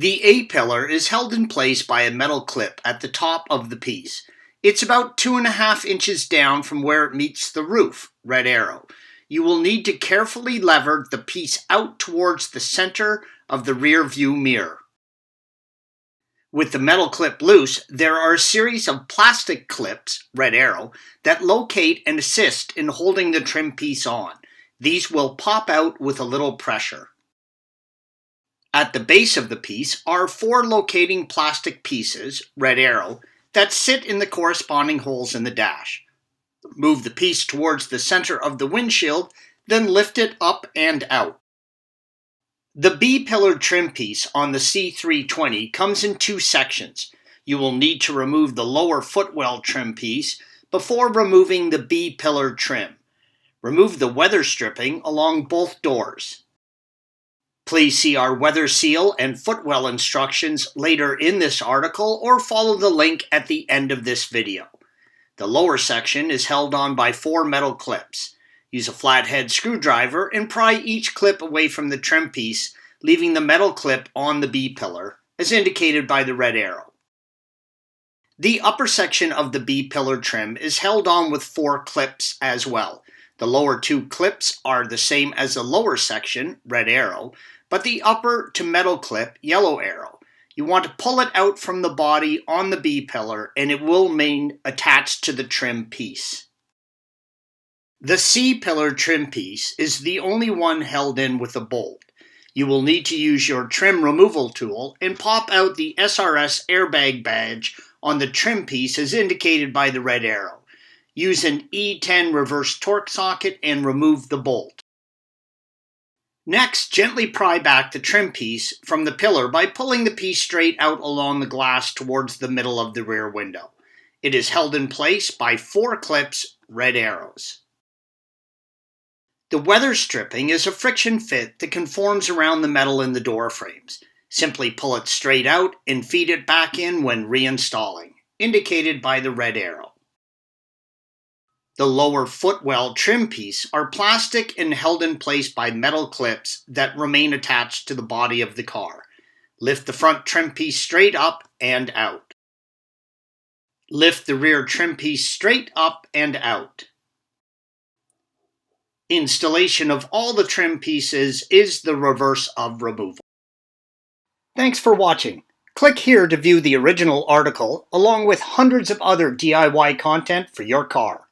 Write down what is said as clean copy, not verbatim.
The A-pillar is held in place by a metal clip at the top of the piece. It's about 2.5 inches down from where it meets the roof, red arrow. You will need to carefully lever the piece out towards the center of the rear view mirror. With the metal clip loose, there are a series of plastic clips, red arrow, that locate and assist in holding the trim piece on. These will pop out with a little pressure. At the base of the piece are 4 locating plastic pieces, red arrow, that sit in the corresponding holes in the dash. Move the piece towards the center of the windshield, then lift it up and out. The B-pillar trim piece on the C320 comes in 2 sections. You will need to remove the lower footwell trim piece before removing the B-pillar trim. Remove the weather stripping along both doors. Please see our weather seal and footwell instructions later in this article or follow the link at the end of this video. The lower section is held on by 4 metal clips. Use a flathead screwdriver and pry each clip away from the trim piece, leaving the metal clip on the B-pillar, as indicated by the red arrow. The upper section of the B-pillar trim is held on with 4 clips as well. The lower 2 clips are the same as the lower section, red arrow, but the upper to metal clip, yellow arrow. You want to pull it out from the body on the B-pillar and it will remain attached to the trim piece. The C-pillar trim piece is the only one held in with a bolt. You will need to use your trim removal tool and pop out the SRS airbag badge on the trim piece as indicated by the red arrow. Use an E10 reverse torque socket and remove the bolt. Next, gently pry back the trim piece from the pillar by pulling the piece straight out along the glass towards the middle of the rear window. It is held in place by 4 clips, red arrows. The weather stripping is a friction fit that conforms around the metal in the door frames. Simply pull it straight out and feed it back in when reinstalling, indicated by the red arrow. The lower footwell trim piece are plastic and held in place by metal clips that remain attached to the body of the car. Lift the front trim piece straight up and out. Lift the rear trim piece straight up and out. Installation of all the trim pieces is the reverse of removal. Thanks for watching. Click here to view the original article along with hundreds of other DIY content for your car.